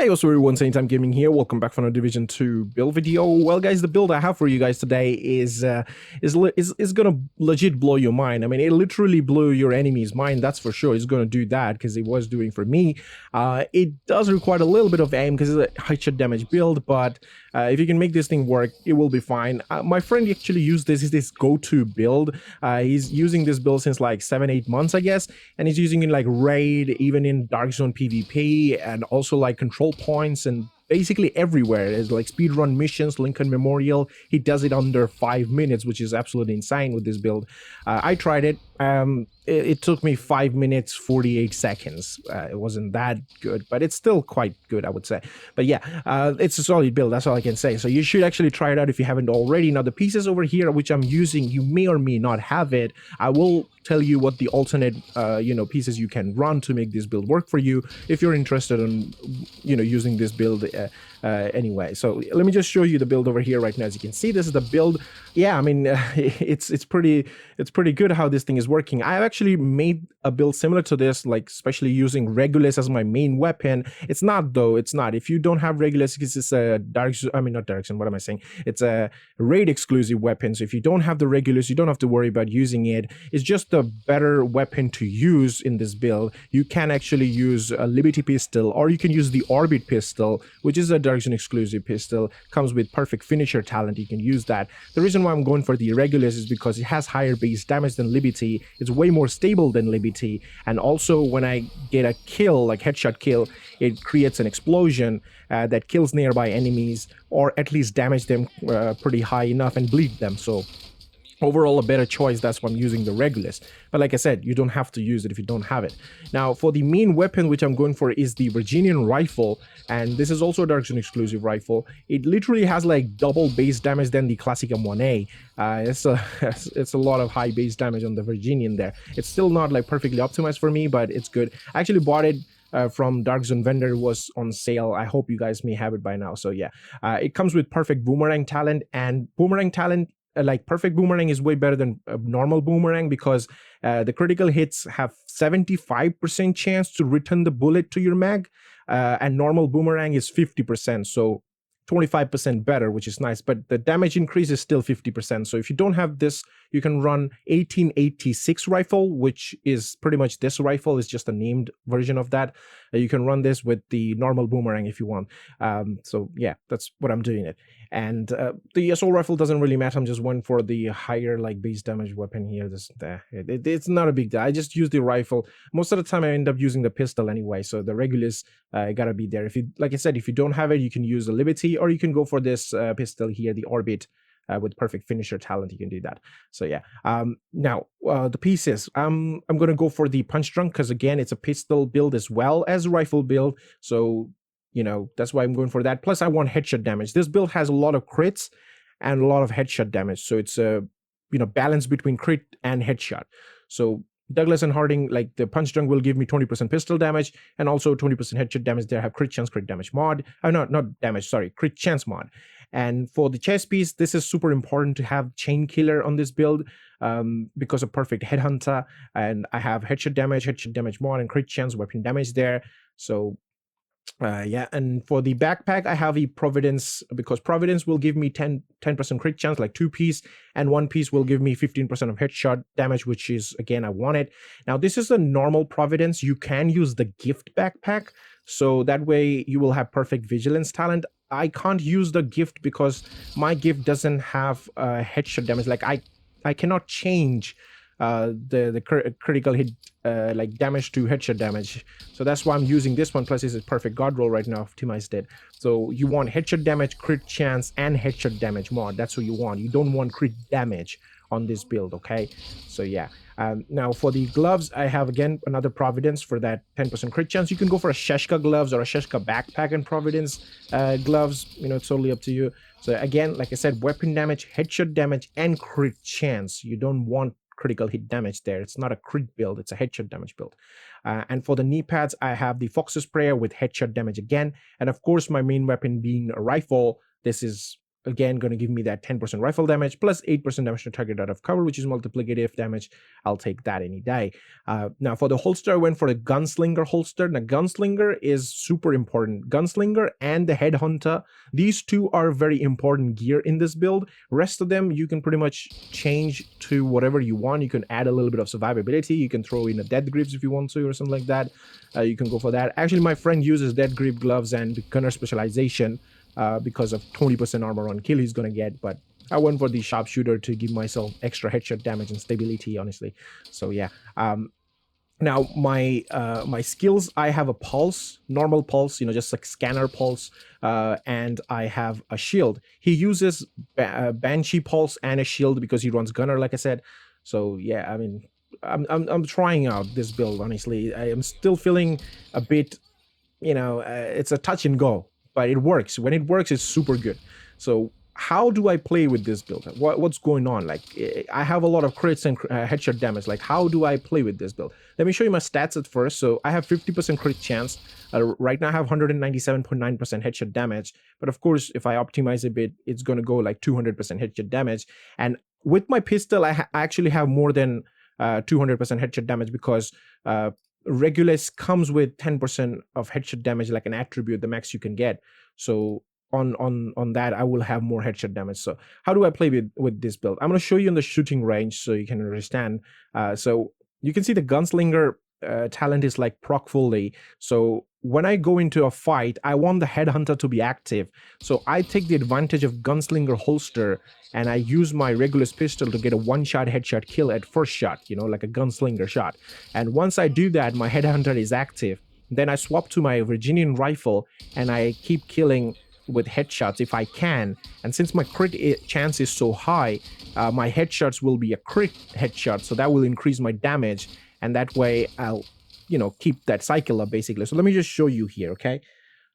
Also everyone, Same Time Gaming here. Welcome back for another Division 2 build video. Well, guys, the build I have for you guys today is gonna legit blow your mind. I mean, it literally blew your enemy's mind. That's for sure. It's gonna do that because it was doing for me. It does require a little bit of aim because it's a headshot damage build, but if you can make this thing work, it will be fine. My friend actually used this. Is this go-to build? He's using this build since like 7-8 months, I guess, and he's using it in like raid, even in Dark Zone PvP, and also like control points and basically everywhere. There's like speedrun missions, Lincoln Memorial. He does it under 5 minutes, which is absolutely insane with this build. I tried it. It took me 5 minutes 48 seconds. It wasn't that good, but it's still quite good, I would say. But yeah, it's a solid build. That's all I can say. So you should actually try it out if you haven't already. Now the pieces over here which I'm using, you may or may not have it. I will tell you what the alternate pieces you can run to make this build work for you if you're interested in using this build anyway. So let me just show you the build over here right now. As you can see, this is the build. Yeah, I mean, it's pretty good how this thing is working. I've actually made a build similar to this, like especially using Regulus as my main weapon. It's not though. It's not. If you don't have Regulus, because it's a not Dark Zone. What am I saying? It's a raid exclusive weapon. So if you don't have the Regulus, you don't have to worry about using it. It's just a better weapon to use in this build. You can actually use a Liberty pistol, or you can use the Orbit pistol, which is a Dark Zone exclusive pistol. Comes with perfect finisher talent. You can use that. The reason why I'm going for the Regulus is because it has higher base damage than Liberty. It's way more stable than Liberty, and also when I get a kill, like headshot kill, it creates an explosion that kills nearby enemies, or at least damage them pretty high enough and bleed them. So overall a better choice. That's why I'm using the Regulus. But like I said, you don't have to use it if you don't have it. Now for the main weapon which I'm going for is the Virginian rifle, and this is also a Dark Zone exclusive rifle. It literally has like double base damage than the classic M1A. It's a lot of high base damage on the Virginian there. It's still not like perfectly optimized for me, but it's good. I actually bought it from Dark Zone vendor. Was on sale. I hope you guys may have it by now. So yeah, it comes with perfect boomerang talent, and boomerang talent, like perfect boomerang, is way better than normal boomerang because the critical hits have 75% chance to return the bullet to your mag, and normal boomerang is 50%, so 25% better, which is nice, but the damage increase is still 50%. So if you don't have this, you can run 1886 rifle, which is pretty much this rifle. Is just a named version of that. You can run this with the normal boomerang if you want. So yeah, that's what I'm doing it. And the assault rifle doesn't really matter. I'm just going for the higher like base damage weapon here. It's not a big deal. I just use the rifle. Most of the time I end up using the pistol anyway, so the Regulus gotta be there. If you, like I said, if you don't have it, you can use the Liberty, or you can go for this pistol here, the Orbit, with perfect finisher talent. You can do that. So yeah, now the pieces, I'm gonna go for the punch drunk because again, it's a pistol build as well as a rifle build, so that's why I'm going for that. Plus I want headshot damage. This build has a lot of crits and a lot of headshot damage, so it's a balance between crit and headshot. So Douglas and Harding, like the punch drunk, will give me 20% pistol damage and also 20% headshot damage. There have crit chance, crit damage mod. Not damage, sorry, crit chance mod. And for the chest piece, this is super important to have chain killer on this build because of perfect headhunter, and I have headshot damage mod, and crit chance weapon damage there. So yeah, and for the backpack, I have a Providence, because Providence will give me 10% crit chance, like 2 piece, and 1 piece will give me 15% of headshot damage, which is, again, I want it. Now this is a normal Providence. You can use the gift backpack, so that way you will have perfect vigilance talent. I can't use the gift because my gift doesn't have headshot damage. Like I cannot change the critical hit like damage to headshot damage, so that's why I'm using this one. Plus, it's a perfect guard roll right now, optimized it. So you want headshot damage, crit chance, and headshot damage mod. That's what you want. You don't want crit damage on this build, okay? So yeah. Now for the gloves, I have again another Providence for that 10% crit chance. You can go for a Sheshka gloves or a Sheshka backpack and Providence gloves. It's totally up to you. So again, like I said, weapon damage, headshot damage, and crit chance. You don't want critical hit damage there. It's not a crit build, it's a headshot damage build. And for the knee pads, I have the Fox's Prayer with headshot damage again, and of course my main weapon being a rifle. This is again going to give me that 10% rifle damage plus 8% damage to target out of cover, which is multiplicative damage. I'll take that any day. Now for the holster, I went for the gunslinger holster. Now gunslinger is super important. Gunslinger and the headhunter, these two are very important gear in this build. Rest of them you can pretty much change to whatever you want. You can add a little bit of survivability. You can throw in a death grips if you want to or something like that. You can go for that. Actually, my friend uses death grip gloves and gunner specialization because of 20% armor on kill he's gonna get, but I went for the sharpshooter to give myself extra headshot damage and stability, honestly. So yeah. Now my my skills, I have a pulse, normal pulse, you know, just like scanner pulse, and I have a shield. He uses banshee pulse and a shield because he runs gunner, like I said. So yeah, I mean, I'm trying out this build, honestly. I am still feeling a bit, you know, it's a touch and go, but it works. When it works, it's super good. So how do I play with this build? What's going on? Like, I have a lot of crits and headshot damage. Like, how do I play with this build? Let me show you my stats at first. So I have 50% crit chance. Right now I have 197.9% headshot damage. But of course, if I optimize a bit, it's going to go like 200% headshot damage. And with my pistol, I actually have more than 200% headshot damage because Regulus comes with 10% of headshot damage, like an attribute, the max you can get. So on that, I will have more headshot damage. So how do I play with this build? I'm going to show you in the shooting range so you can understand. So you can see the gunslinger talent is like proc fully. So when I go into a fight, I want the headhunter to be active. So I take the advantage of gunslinger holster and I use my Regulus pistol to get a one-shot headshot kill at first shot, you know, like a gunslinger shot. And once I do that, my headhunter is active. Then I swap to my Virginian rifle and I keep killing with headshots if I can. And since my crit chance is so high, my headshots will be a crit headshot, so that will increase my damage, and that way I'll, you know, keep that cycle up basically. So let me just show you here, okay?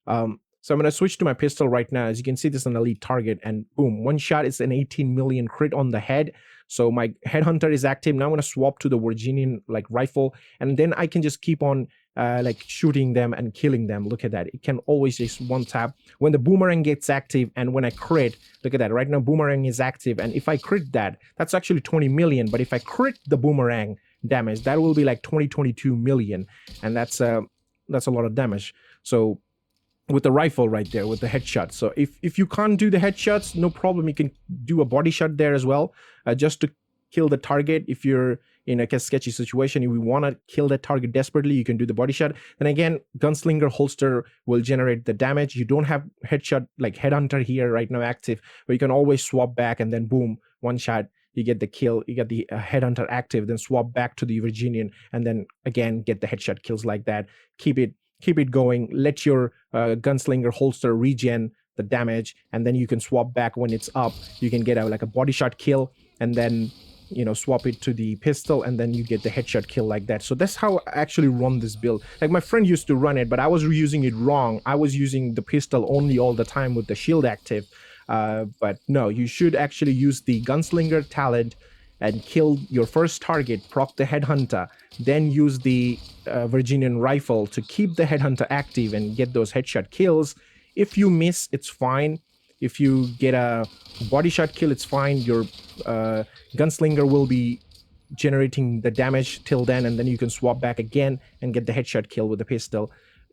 So I'm going to switch to my pistol right now. As you can see, this is an elite target, and boom, one shot is an 18 million crit on the head. So my headhunter is active. Now I'm going to swap to the Virginian like rifle, and then I can just keep on like shooting them and killing them. Look at that. It can always just one tap. When the boomerang gets active and when I crit, look at that. Right now boomerang is active, and if I crit that, that's actually 20 million. But if I crit the boomerang damage, that will be like 22 million, and that's a lot of damage. So with the rifle right there, with the headshot. So if you can't do the headshots, no problem. You can do a body shot there as well, just to kill the target. If you're in a sketchy situation, if you want to kill that target desperately, you can do the body shot. Then again, gunslinger holster will generate the damage. You don't have headshot like headhunter here right now active, but you can always swap back and then boom, one shot, you get the kill, you get the headhunter active, then swap back to the Virginian, and then again get the headshot kills like that. Keep it going. Let your gunslinger holster regen the damage, and then you can swap back when it's up. You can get like a body shot kill, and then, you know, swap it to the pistol, and then you get the headshot kill like that. So that's how I actually run this build. Like my friend used to run it, but I was using it wrong. I was using the pistol only all the time with the shield active. But no, you should actually use the gunslinger talent and kill your first target, proc the headhunter, then use the Virginian rifle to keep the headhunter active and get those headshot kills. If you miss, it's fine. If you get a body shot kill, it's fine. Your gunslinger will be generating the damage till then, and then you can swap back again and get the headshot kill with the pistol.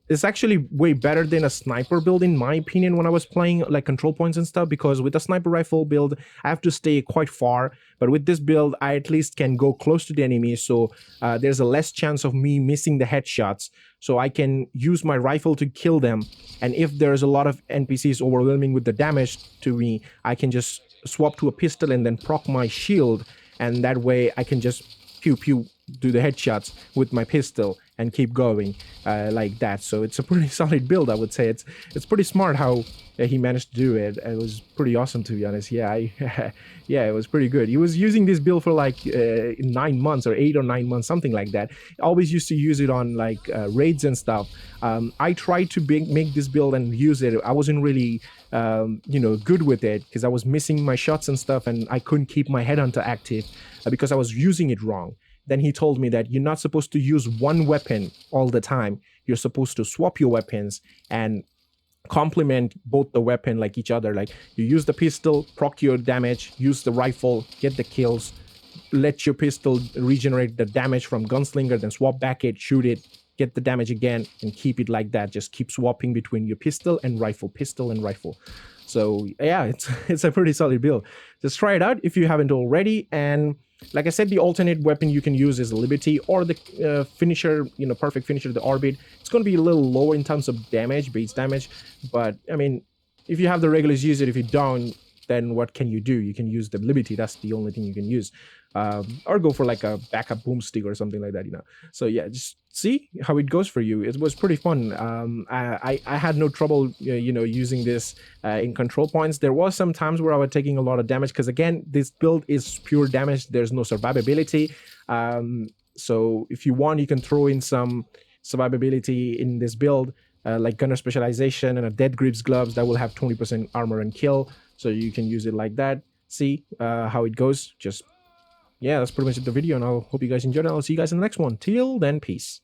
It's actually way better than a sniper build, in my opinion, when I was playing like control points and stuff, because with a sniper rifle build, I have to stay quite far. But with this build, I at least can go close to the enemy, so there's a less chance of me missing the headshots. So I can use my rifle to kill them. And if there's a lot of NPCs overwhelming with the damage to me, I can just swap to a pistol and then proc my shield. And that way I can just pew pew do the headshots with my pistol and keep going like that. So it's a pretty solid build, I would say. It's pretty smart how he managed to do it. It was pretty awesome, to be honest. Yeah, yeah, it was pretty good. He was using this build for like 9 months or 8 or 9 months, something like that. I always used to use it on like raids and stuff. I tried to make this build and use it. I wasn't really you know, good with it because I was missing my shots and stuff, and I couldn't keep my headhunter active because I was using it wrong. Then he told me that you're not supposed to use one weapon all the time. You're supposed to swap your weapons, and complement both the weapon like each other. Like you use the pistol, proc your damage, use the rifle, get the kills, let your pistol regenerate the damage from gunslinger, then swap back it, shoot it, get the damage again, and keep it like that. Just keep swapping between your pistol and rifle. So yeah, it's a pretty solid build. Just try it out if you haven't already. And like I said, the alternate weapon you can use is Liberty or the finisher, perfect finisher, the Orbit. It's going to be a little lower in terms of damage, base damage. But I mean, if you have the regulars, use it. If you don't, then what can you do? You can use the Liberty. That's the only thing you can use. Or go for like a backup boomstick or something like that, So yeah, just see how it goes for you. It was pretty fun. I had no trouble, using this in control points. There was some times where I was taking a lot of damage because again, this build is pure damage. There's no survivability. So if you want, you can throw in some survivability in this build, like gunner specialization and a dead grips gloves that will have 20% armor and kill. So you can use it like that. See how it goes. Yeah, that's pretty much the video, and I hope you guys enjoyed it. I'll see you guys in the next one. Till then, peace.